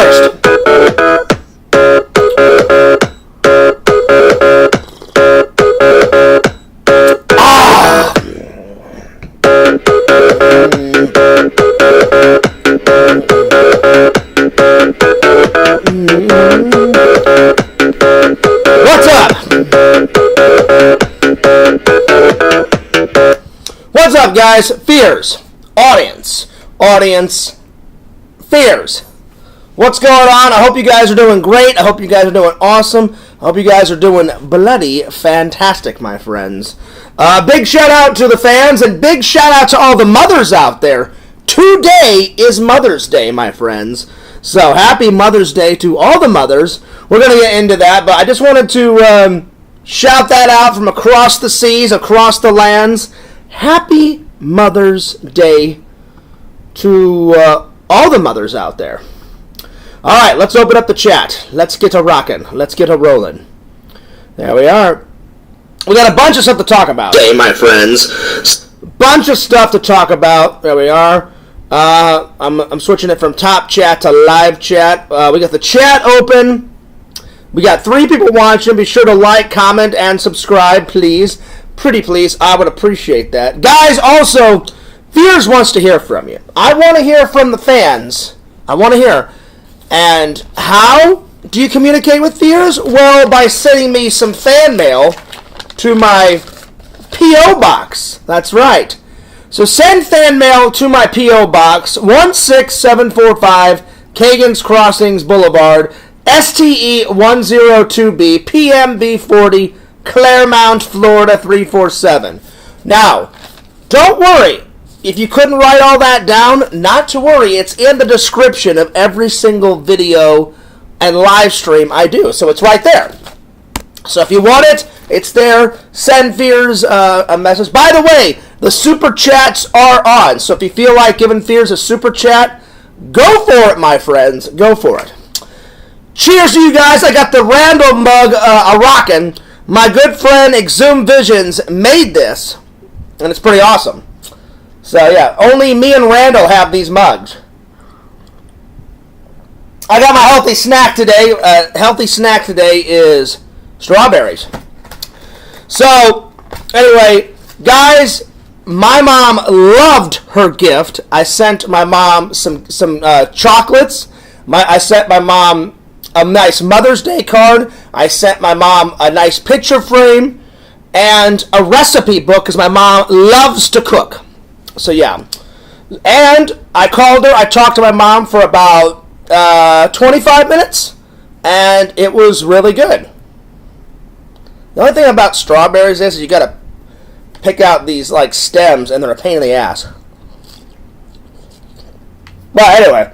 first. What's up? What's up, guys? Fears. Audience. Fears. What's going on? I hope you guys are doing great. I hope you guys are doing awesome. I hope you guys are doing bloody fantastic, my friends. Big shout out to the fans and big shout out to all the mothers out there. Today is Mother's Day, my friends. So happy Mother's Day to all the mothers. We're going to get into that, but I just wanted to shout that out from across the seas, across the lands. Happy Mother's Day to all the mothers out there. All right, let's open up the chat. Let's get a rockin'. Let's get a rollin'. There we are. We got a bunch of stuff to talk about. Hey, my friends. Bunch of stuff to talk about. There we are. I'm switching it from top chat to live chat. We got the chat open. We got 3 people watching. Be sure to like, comment, and subscribe, please. Pretty please. I would appreciate that. Guys, also, Fears wants to hear from you. I want to hear from the fans. I want to hear. And how do you communicate with Fears? Well, by sending me some fan mail to my P.O. box. That's right. So send fan mail to my P.O. box, 16745 Kagan's Crossings Boulevard, STE 102B, PMB 40, Claremont, Florida 347. Now, don't worry. If you couldn't write all that down, not to worry. It's in the description of every single video and live stream I do. So it's right there. So if you want it, it's there. Send Fears a message. By the way, the super chats are on. So if you feel like giving Fears a super chat, go for it, my friends. Go for it. Cheers to you guys. I got the Randall mug a rockin'. My good friend Exhumed Visions made this, and it's pretty awesome. So yeah, only me and Randall have these mugs. I got my healthy snack today. Healthy snack today is strawberries. So, anyway, guys, my mom loved her gift. I sent my mom some chocolates. I sent my mom a nice Mother's Day card. I sent my mom a nice picture frame and a recipe book because my mom loves to cook. So, yeah. And I called her. I talked to my mom for about 25 minutes, and it was really good. The only thing about strawberries is you gotta pick out these like stems, and they're a pain in the ass. But anyway,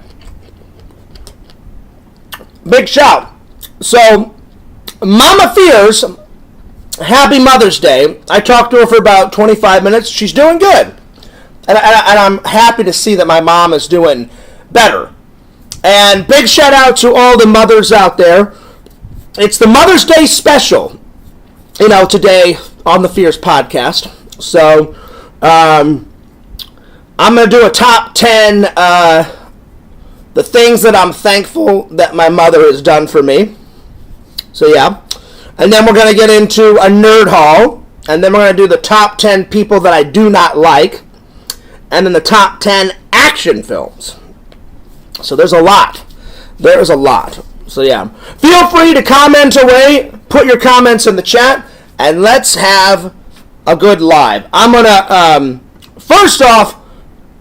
big shout. So, Mama Fears, happy Mother's Day. I talked to her for about 25 minutes. She's doing good, and I'm happy to see that my mom is doing better. And big shout out to all the mothers out there. It's the Mother's Day special. Today on the Fears podcast. So, I'm going to do a top 10, the things that I'm thankful that my mother has done for me. So, yeah. And then we're going to get into a nerd haul. And then we're going to do the top 10 people that I do not like. And then the top 10 action films. So, there's a lot. There's a lot. So, yeah. Feel free to comment away. Put your comments in the chat. And let's have a good live. I'm going to, first off,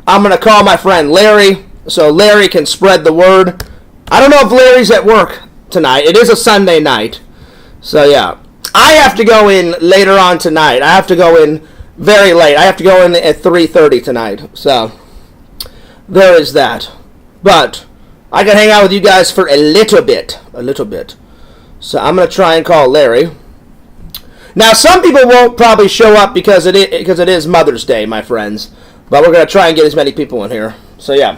I'm going to call my friend Larry. So Larry can spread the word. I don't know if Larry's at work tonight. It is a Sunday night. So, yeah. I have to go in later on tonight. I have to go in very late. I have to go in at 3:30 tonight. So, there is that. But I can hang out with you guys for a little bit. A little bit. So, I'm going to try and call Larry. Now, some people won't probably show up because it is Mother's Day, my friends. But we're going to try and get as many people in here. So, yeah.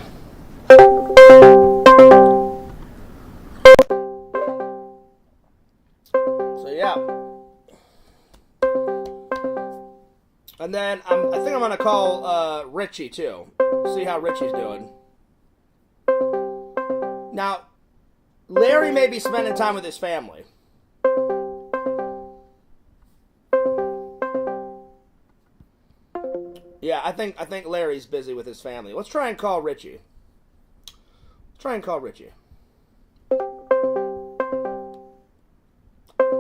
So, yeah. And then I think I'm going to call Richie, too. See how Richie's doing. Now, Larry may be spending time with his family. Yeah, I think Larry's busy with his family. Let's try and call Richie.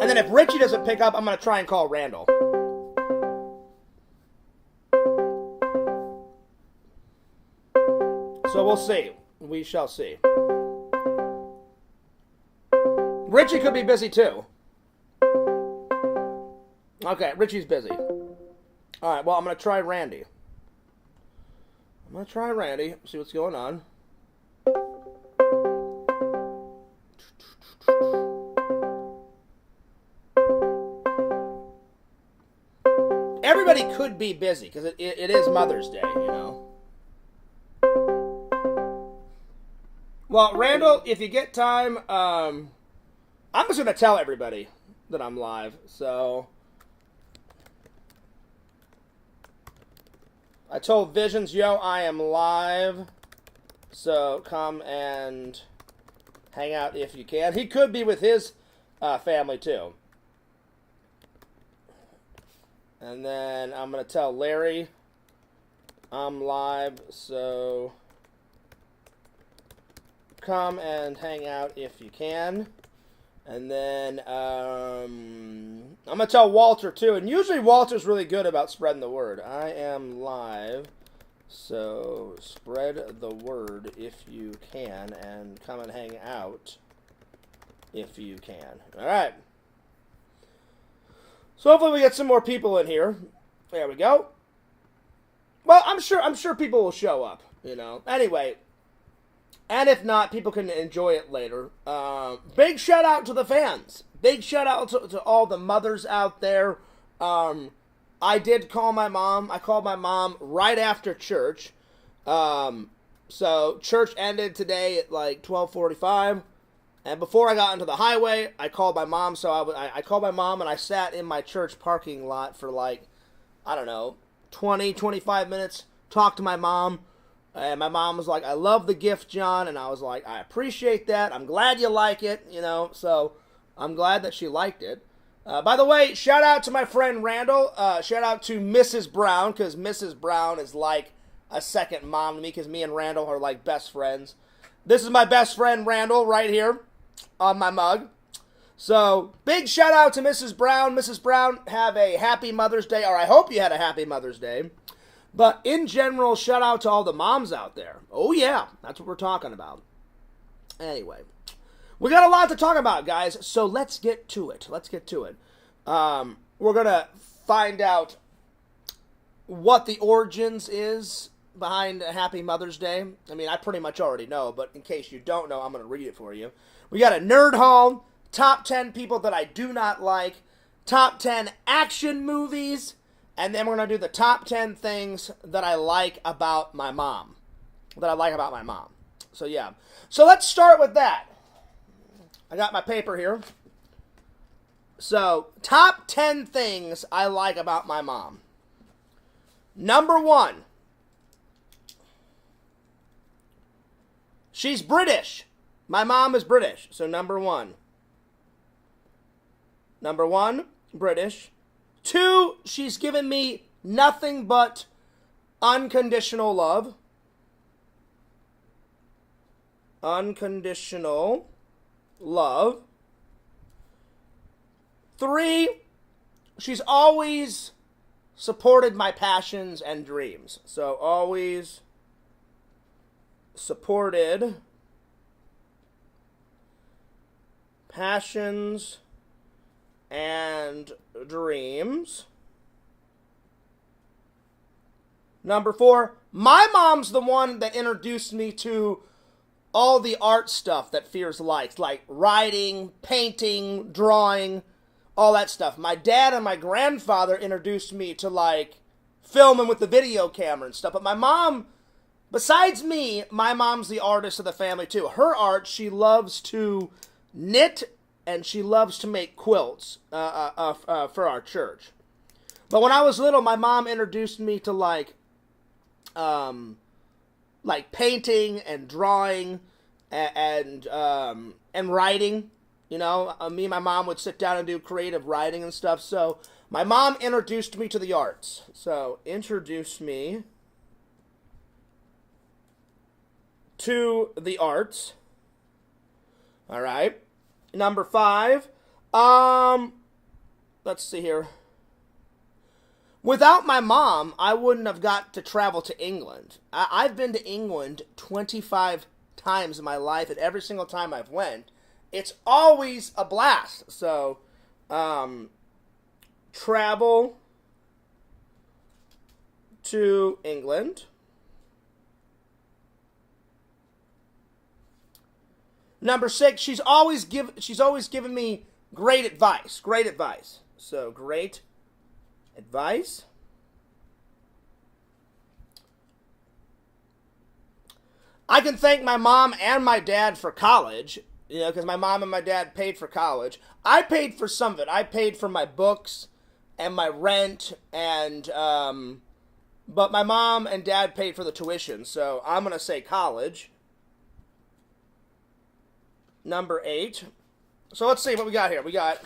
And then if Richie doesn't pick up, I'm going to try and call Randall. So we'll see. We shall see. Richie could be busy too. Okay, Richie's busy. Alright, well, I'm going to try Randy. See what's going on. Everybody could be busy, because it is Mother's Day, you know. Well, Randall, if you get time, I'm just going to tell everybody that I'm live, so... I told Visions, yo, I am live, so come and hang out if you can. He could be with his family, too. And then I'm going to tell Larry I'm live, so come and hang out if you can. And then I'm going to tell Walter, too. And usually Walter's really good about spreading the word. I am live, so spread the word if you can. And come and hang out if you can. All right. So hopefully we get some more people in here. There we go. Well, I'm sure people will show up, you know. Anyway. And if not, people can enjoy it later. Big shout out to the fans. Big shout out to all the mothers out there. I did call my mom. I called my mom right after church. So church ended today at like 12:45. And before I got into the highway, I called my mom. So I called my mom and I sat in my church parking lot for like, I don't know, 20, 25 minutes. Talked to my mom. And my mom was like, I love the gift, John. And I was like, I appreciate that. I'm glad you like it, you know. So I'm glad that she liked it. By the way, shout out to my friend Randall. Shout out to Mrs. Brown, because Mrs. Brown is like a second mom to me, because me and Randall are like best friends. This is my best friend Randall right here on my mug. So big shout out to Mrs. Brown. Mrs. Brown, have a happy Mother's Day, or I hope you had a happy Mother's Day. But in general, shout out to all the moms out there. Oh yeah, that's what we're talking about. Anyway, we got a lot to talk about, guys, so let's get to it. We're going to find out what the origins is behind Happy Mother's Day. I mean, I pretty much already know, but in case you don't know, I'm going to read it for you. We got a Nerd Hall, top 10 people that I do not like, top 10 action movies, and then we're going to do the top 10 things that I like about my mom. So, yeah. So, let's start with that. I got my paper here. So, top 10 things I like about my mom. Number 1. She's British. My mom is British. So, number 1. Number 1, British. 2, she's given me nothing but unconditional love. Unconditional love. 3, she's always supported my passions and dreams. So, always supported passions and dreams. Number 4, my mom's the one that introduced me to all the art stuff that Fears likes, like writing, painting, drawing, all that stuff. My dad and my grandfather introduced me to, like, filming with the video camera and stuff. But my mom, besides me, my mom's the artist of the family, too. Her art, she loves to knit, and she loves to make quilts for our church. But when I was little, my mom introduced me to, like painting and drawing and writing. You know, me and my mom would sit down and do creative writing and stuff. So my mom introduced me to the arts. So introduced me to the arts. All right. Number 5. Let's see here. Without my mom, I wouldn't have got to travel to England. I've been to England 25 times in my life, and every single time I've went, it's always a blast. So, travel to England. Number 6, she's always given me great advice. Great advice. So, great advice. I can thank my mom and my dad for college, you know, because my mom and my dad paid for college. I paid for some of it. I paid for my books and my rent, and but my mom and dad paid for the tuition, so I'm going to say college. Number 8. So let's see what we got here. We got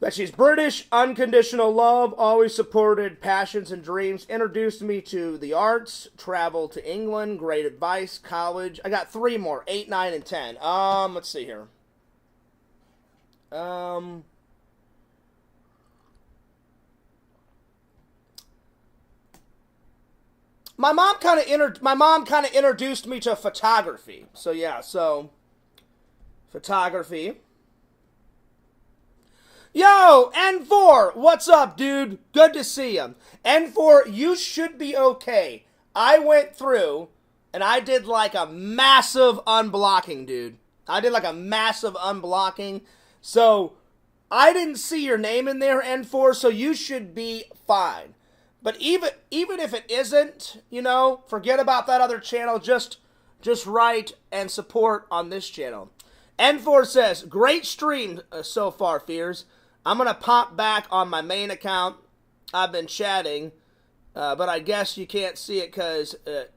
that she's British, unconditional love, always supported passions and dreams, introduced me to the arts, travel to England, great advice, college. I got 3 more, 8, 9, and 10. Let's see here. My mom kind of introduced me to photography. So yeah, so photography. Yo, N4, what's up, dude? Good to see you. N4, you should be okay. I went through and I did like a massive unblocking, dude. I did like a massive unblocking. So I didn't see your name in there, N4, so you should be fine. But even if it isn't, you know, forget about that other channel. Just write and support on this channel. N4 says, great stream so far, Fears. I'm going to pop back on my main account. I've been chatting, but I guess you can't see it because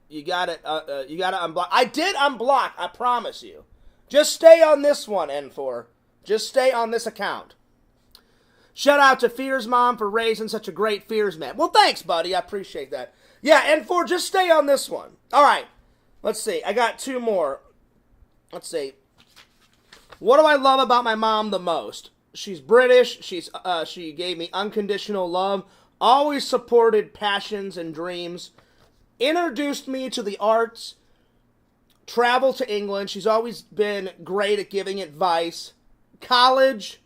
you got to unblock. I did unblock, I promise you. Just stay on this one, N4. Just stay on this account. Shout out to Fears Mom for raising such a great Fears man. Well, thanks, buddy. I appreciate that. Yeah, N4, just stay on this one. All right. Let's see. I got 2 more. Let's see. What do I love about my mom the most? She's British. She gave me unconditional love. Always supported passions and dreams. Introduced me to the arts. Travel to England. She's always been great at giving advice. College.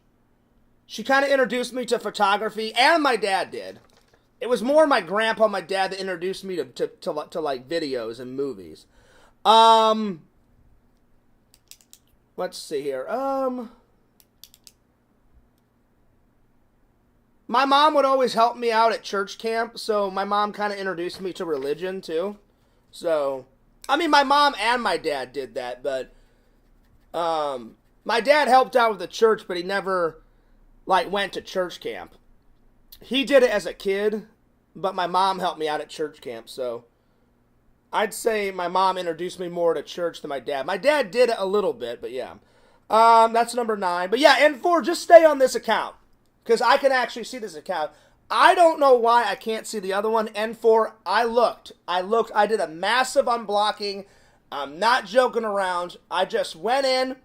She kind of introduced me to photography, and my dad did. It was more my grandpa and my dad that introduced me to like videos and movies. Let's see here. My mom would always help me out at church camp, so my mom kind of introduced me to religion too. So, I mean, my mom and my dad did that, but my dad helped out with the church, but he never like went to church camp. He did it as a kid, but my mom helped me out at church camp, so I'd say my mom introduced me more to church than my dad. My dad did it a little bit, but yeah. That's number 9. But yeah, N4, just stay on this account, because I can actually see this account. I don't know why I can't see the other one. N4, I looked. I did a massive unblocking. I'm not joking around. I just went in,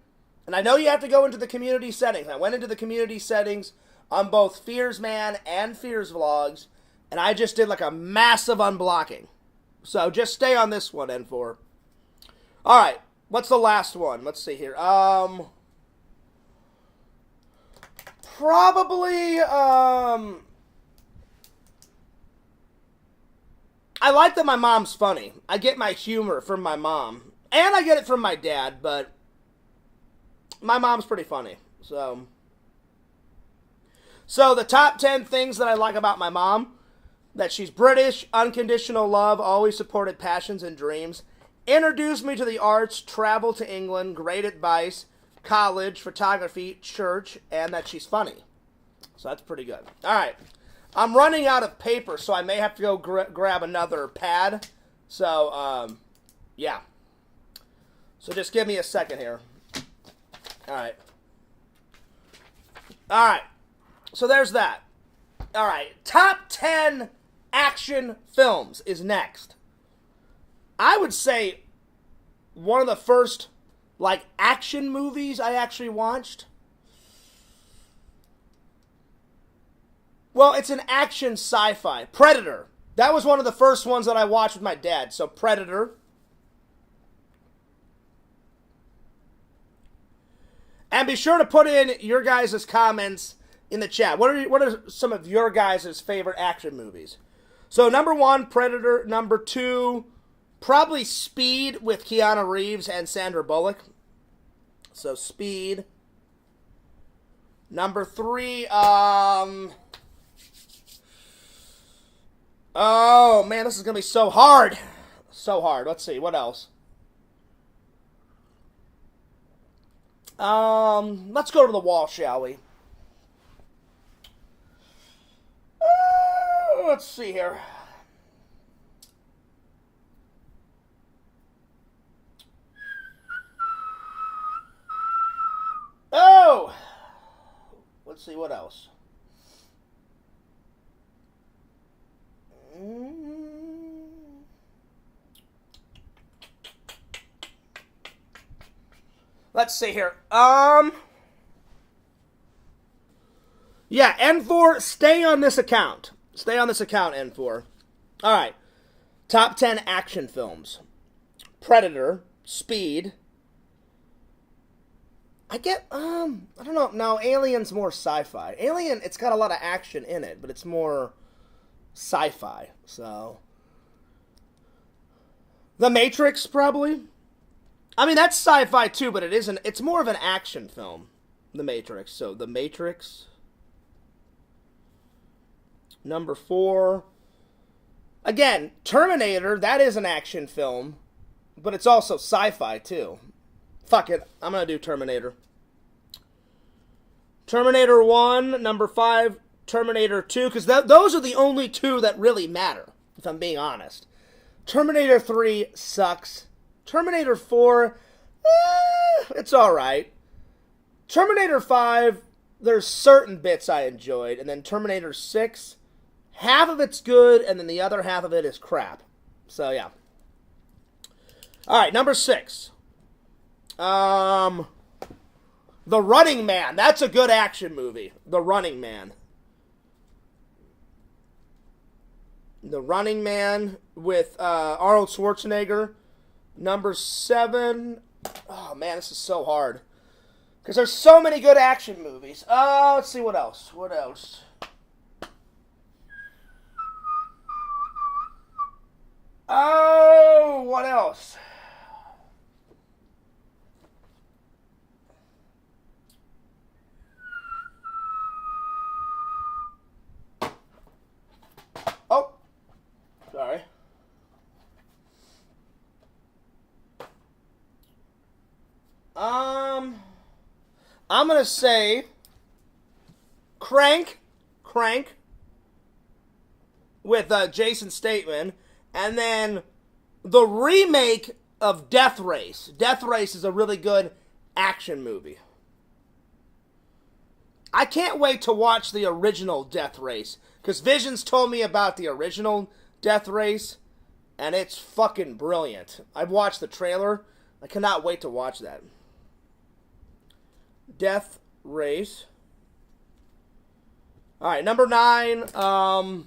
and I know you have to go into the community settings. I went into the community settings on both Fears Man and Fears Vlogs, and I just did like a massive unblocking. So just stay on this one, N4. All right, what's the last one? Let's see here. Probably, I like that my mom's funny. I get my humor from my mom. And I get it from my dad, but my mom's pretty funny. So the top 10 things that I like about my mom: that she's British, unconditional love, always supported passions and dreams, introduced me to the arts, travel to England, great advice, college, photography, church, and that she's funny. So that's pretty good. All right. I'm running out of paper, so I may have to go grab another pad. So, yeah. So just give me a second here. All right. All right. So there's that. All right. Top 10 action films is next. I would say one of the first, like, action movies I actually watched. Well, it's an action sci-fi. Predator. That was one of the first ones that I watched with my dad. So, Predator. And be sure to put in your guys' comments in the chat. What are some of your guys' favorite action movies? So, number 1, Predator. Number 2, probably Speed with Keanu Reeves and Sandra Bullock. So, Speed. Number 3, oh, man, this is going to be so hard. So hard. Let's see. What else? Let's go to the wall, shall we? Let's see here. Oh! Let's see, what else? Let's see here. Yeah, N4, stay on this account. Stay on this account, N4. All right. Top 10 action films. Predator, Speed. I don't know. No, Alien's more sci-fi. Alien, it's got a lot of action in it, but it's more sci-fi. So, The Matrix, probably. I mean, that's sci-fi too, but it's more of an action film, The Matrix. So, The Matrix. Number 4. Again, Terminator, that is an action film, but it's also sci-fi too. Fuck it, I'm going to do Terminator. Terminator 1, number 5, Terminator 2, because those are the only two that really matter, if I'm being honest. Terminator 3 sucks. Terminator 4, it's alright. Terminator 5, there's certain bits I enjoyed, and then Terminator 6, half of it's good, and then the other half of it is crap. So, yeah. Alright, number 6. The Running Man. That's a good action movie. The Running Man. The Running Man with Arnold Schwarzenegger. Number 7. Oh, man, this is so hard. Because there's so many good action movies. Let's see what else. What else? Oh, what else? Oh, sorry. I'm gonna say Crank with Jason Statham, and then the remake of Death Race. Death Race is a really good action movie. I can't wait to watch the original Death Race, because Visions told me about the original Death Race, and it's fucking brilliant. I've watched the trailer. I cannot wait to watch that. Death Race. Alright, number 9. Oh.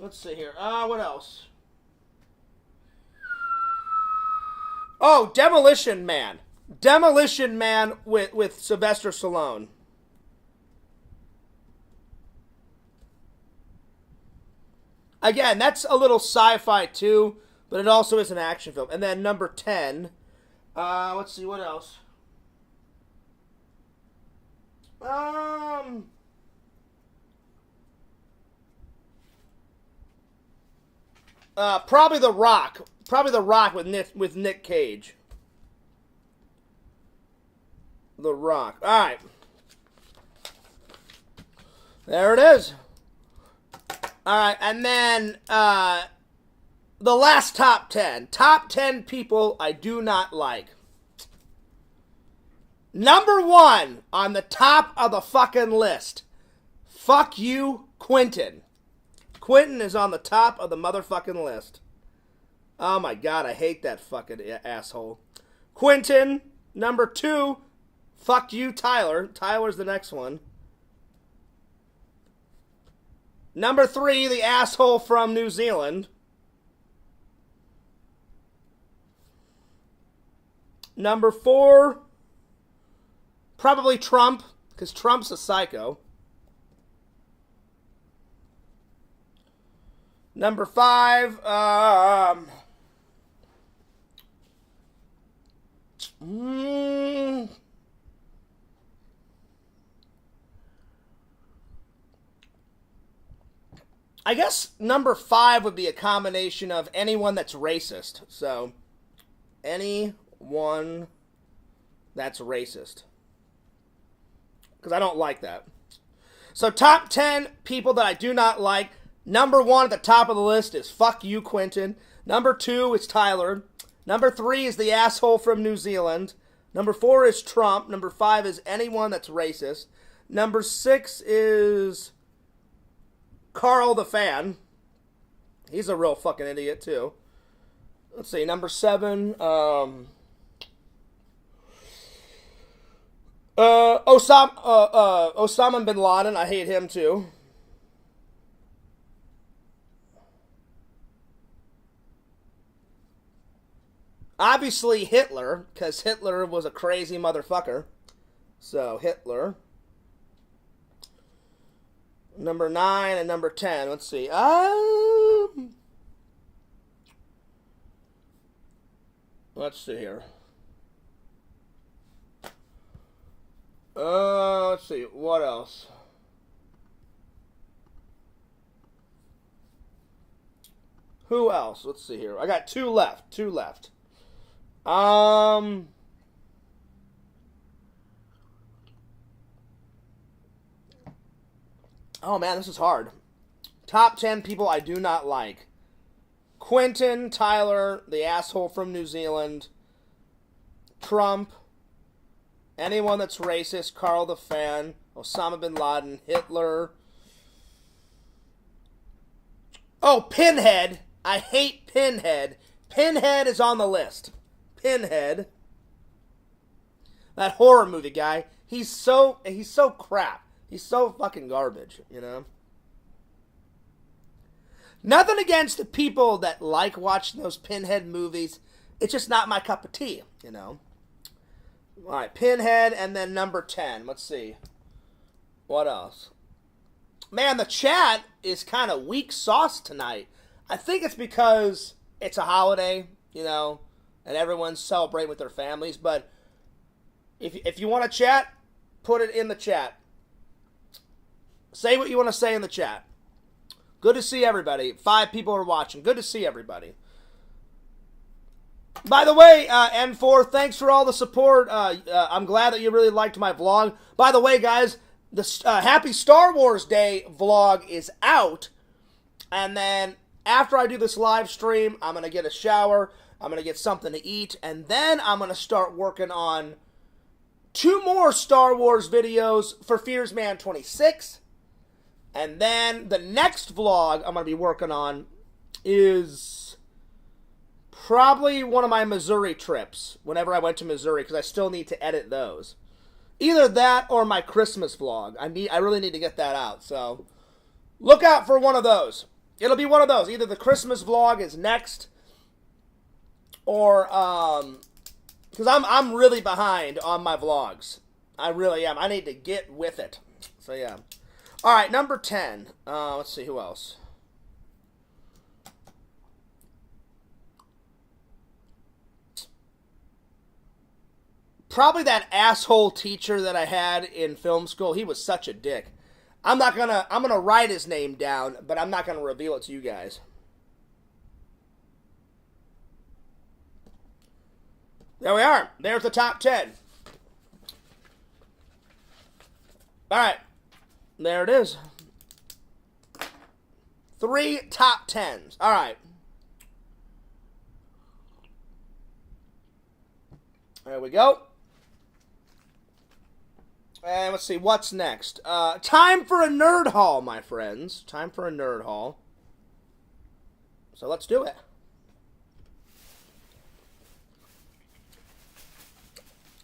Let's see here. What else? Oh, Demolition Man. Demolition Man with Sylvester Stallone. Again, that's a little sci-fi too, but it also is an action film. And then number 10. Let's see, what else? Probably The Rock. Probably The Rock with Nick Cage. The Rock. Alright. There it is. All right, and then the last top 10. Top 10 people I do not like. Number 1 on the top of the fucking list. Fuck you, Quentin. Quentin is on the top of the motherfucking list. Oh my god, I hate that fucking asshole. Quentin. Number 2, fuck you, Tyler. Tyler's the next one. Number 3, the asshole from New Zealand. Number 4, probably Trump, because Trump's a psycho. Number 5, I guess number 5 would be a combination of anyone that's racist. So, anyone that's racist. Because I don't like that. So, top 10 people that I do not like. Number 1 at the top of the list is fuck you, Quentin. Number 2 is Tyler. Number 3 is the asshole from New Zealand. Number 4 is Trump. Number 5 is anyone that's racist. Number 6 is Carl the fan. He's a real fucking idiot, too. Let's see, number 7, Osama bin Laden. I hate him, too. Obviously Hitler, because Hitler was a crazy motherfucker. So, Hitler. Number 9 and number 10. Let's see. Let's see here. Let's see. What else? Who else? Let's see here. I got 2 left. 2 left. Oh man, this is hard. Top 10 people I do not like. Quentin, Tyler, the asshole from New Zealand, Trump, anyone that's racist, Carl the fan, Osama bin Laden, Hitler. Oh, Pinhead. I hate Pinhead. Pinhead is on the list. Pinhead. That horror movie guy. He's so crap. He's so fucking garbage, you know? Nothing against the people that like watching those Pinhead movies. It's just not my cup of tea, you know? Alright, Pinhead, and then number 10. Let's see. What else? Man, the chat is kind of weak sauce tonight. I think it's because it's a holiday, you know, and everyone's celebrating with their families. But if you want to chat, put it in the chat. Say what you want to say in the chat. Good to see everybody. 5 people are watching. Good to see everybody. By the way, N4, thanks for all the support. I'm glad that you really liked my vlog. By the way, guys, the Happy Star Wars Day vlog is out. And then after I do this live stream, I'm going to get a shower. I'm going to get something to eat. And then I'm going to start working on 2 more Star Wars videos for Fears Man 26. And then the next vlog I'm going to be working on is probably one of my Missouri trips. Whenever I went to Missouri, because I still need to edit those. Either that or my Christmas vlog. I really need to get that out. So look out for one of those. It'll be one of those. Either the Christmas vlog is next, or because I'm really behind on my vlogs. I really am. I need to get with it. So yeah. All right, number 10. Let's see who else. Probably that asshole teacher that I had in film school. He was such a dick. I'm gonna write his name down, but I'm not gonna reveal it to you guys. There we are. There's the top 10. All right. There it is. 3 top 10s. All right. There we go. And let's see, what's next? Time for a nerd haul, my friends. Time for a nerd haul. So let's do it.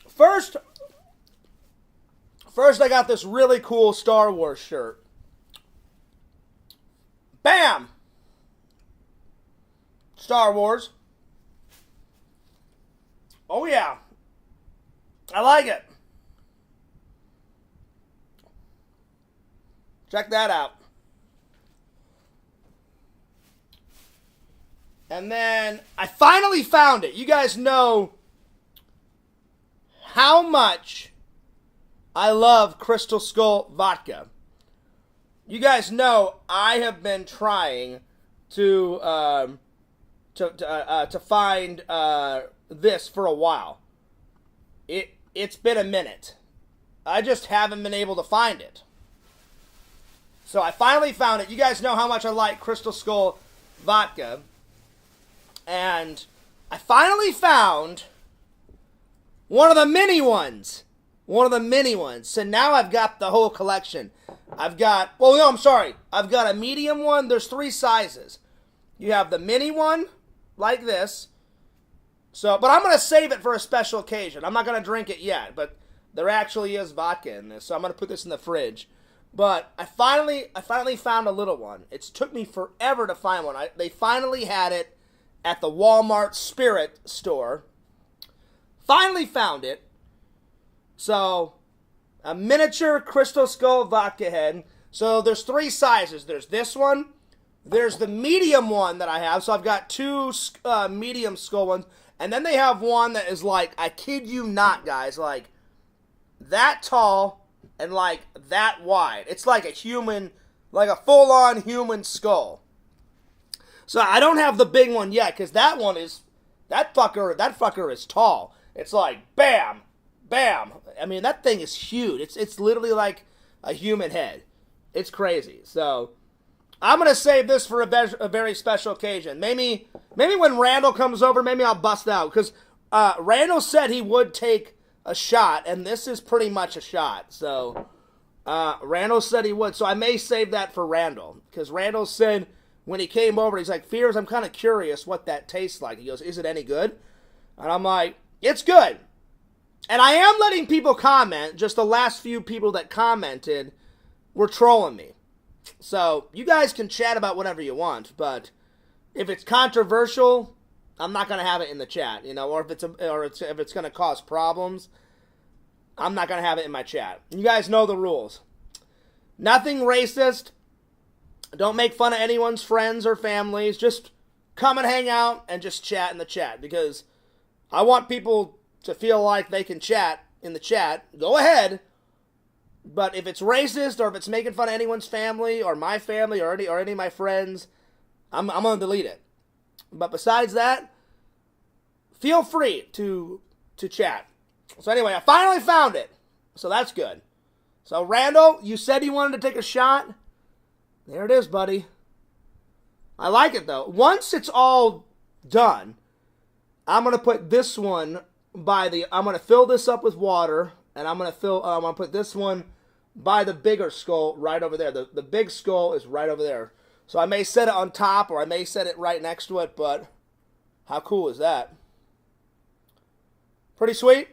First, I got this really cool Star Wars shirt. Bam! Star Wars. Oh yeah. I like it. Check that out. And then I finally found it. You guys know how much I love Crystal Skull vodka. You guys know I have been trying to find this for a while. It's been a minute. I just haven't been able to find it. So I finally found it. You guys know how much I like Crystal Skull vodka. And I finally found one of the mini ones. So now I've got the whole collection. I've got a medium one. There's 3 sizes. You have the mini one, like this. But I'm going to save it for a special occasion. I'm not going to drink it yet, but there actually is vodka in this. So I'm going to put this in the fridge. But I finally found a little one. It took me forever to find one. They finally had it at the Walmart Spirit store. Finally found it. So, a miniature Crystal Skull vodka head. So, there's 3 sizes. There's this one. There's the medium one that I have. So, I've got 2 medium skull ones. And then they have one that is like, I kid you not, guys, like that tall and like that wide. It's like a human, like a full-on human skull. So I don't have the big one yet, because that fucker is tall. It's like, bam, bam. I mean, that thing is huge. It's literally like a human head. It's crazy. So I'm going to save this for a very special occasion. Maybe when Randall comes over, maybe I'll bust out. Because Randall said he would take a shot, and this is pretty much a shot. So Randall said he would. So I may save that for Randall. Because Randall said when he came over, he's like, Fears, I'm kind of curious what that tastes like. He goes, is it any good? And I'm like, it's good. And I am letting people comment. Just the last few people that commented were trolling me. So you guys can chat about whatever you want, but if it's controversial, I'm not going to have it in the chat, or if it's going to cause problems, I'm not going to have it in my chat. You guys know the rules. Nothing racist. Don't make fun of anyone's friends or families. Just come and hang out and just chat in the chat, because I want people to feel like they can chat in the chat. Go ahead. But if it's racist, or if it's making fun of anyone's family or my family or any of my friends, I'm going to delete it. But besides that, feel free to chat. So anyway, I finally found it. So that's good. So Randall, you said you wanted to take a shot. There it is, buddy. I like it, though. Once it's all done, I'm going to put this one I'm going to fill this up with water, and I'm going to put this one by the bigger skull right over there. The big skull is right over there. So I may set it on top, or I may set it right next to it, but how cool is that? Pretty sweet?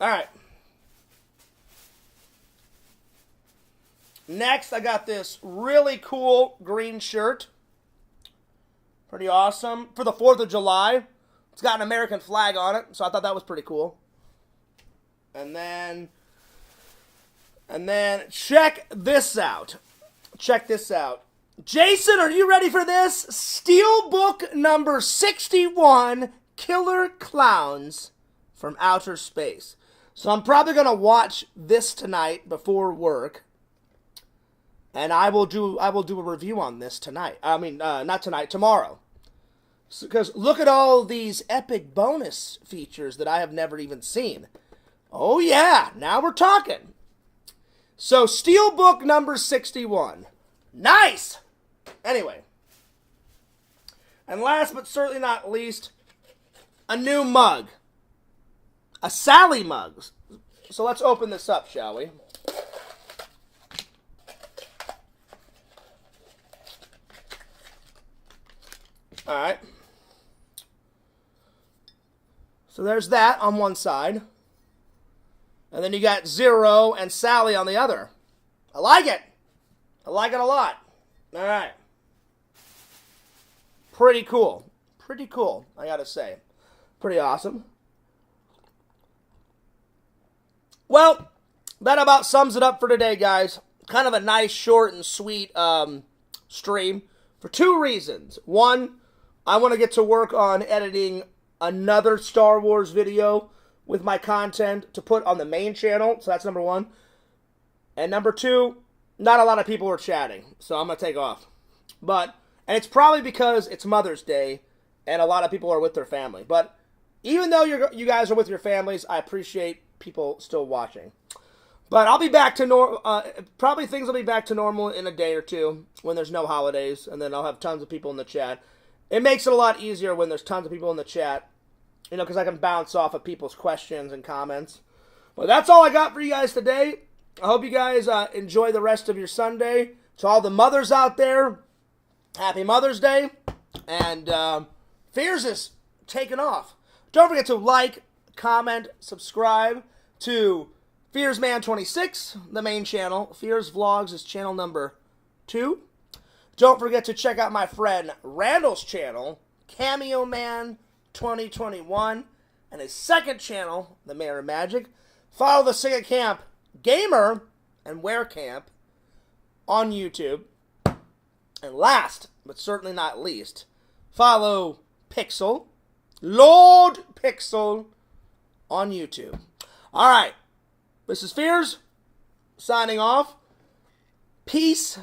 All right. Next, I got this really cool green shirt. Pretty awesome. For the 4th of July. It's got an American flag on it, so I thought that was pretty cool. And then check this out. Check this out. Jason, are you ready for this? Steelbook number 61, Killer Clowns from Outer Space. So I'm probably going to watch this tonight before work. And I will do a review on this tonight. I mean, not tonight, tomorrow. Because look at all these epic bonus features that I have never even seen. Oh yeah, now we're talking. So, Steelbook number 61. Nice! Anyway. And last but certainly not least, a new mug. A Sally mug. So let's open this up, shall we? Alright. So there's that on one side. And then you got Zero and Sally on the other. I like it. I like it a lot. Alright. Pretty cool. Pretty cool, I gotta say. Pretty awesome. Well, that about sums it up for today, guys. Kind of a nice, short, and sweet stream for two reasons. One, I want to get to work on editing another Star Wars video with my content to put on the main channel. So that's number one. And number two, not a lot of people are chatting, so I'm going to take off. And it's probably because it's Mother's Day and a lot of people are with their family. But even though you guys are with your families, I appreciate people still watching. But I'll be back to normal. Probably things will be back to normal in a day or two when there's no holidays, and then I'll have tons of people in the chat. It makes it a lot easier when there's tons of people in the chat, you know, because I can bounce off of people's questions and comments. But that's all I got for you guys today. I hope you guys enjoy the rest of your Sunday. To all the mothers out there, happy Mother's Day. And Fears is taking off. Don't forget to like, comment, subscribe to FearsMan26, the main channel. Fears Vlogs is channel number 2. Don't forget to check out my friend Randall's channel, Cameo Man 2021, and his second channel, The Mayor of Magic. Follow the Sing at Camp Gamer and Wear Camp on YouTube. And last, but certainly not least, follow Pixel, Lord Pixel, on YouTube. All right, this is Fears, signing off. Peace,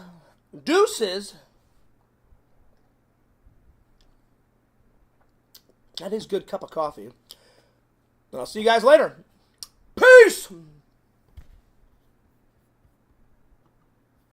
deuces. That is a good cup of coffee. And I'll see you guys later. Peace!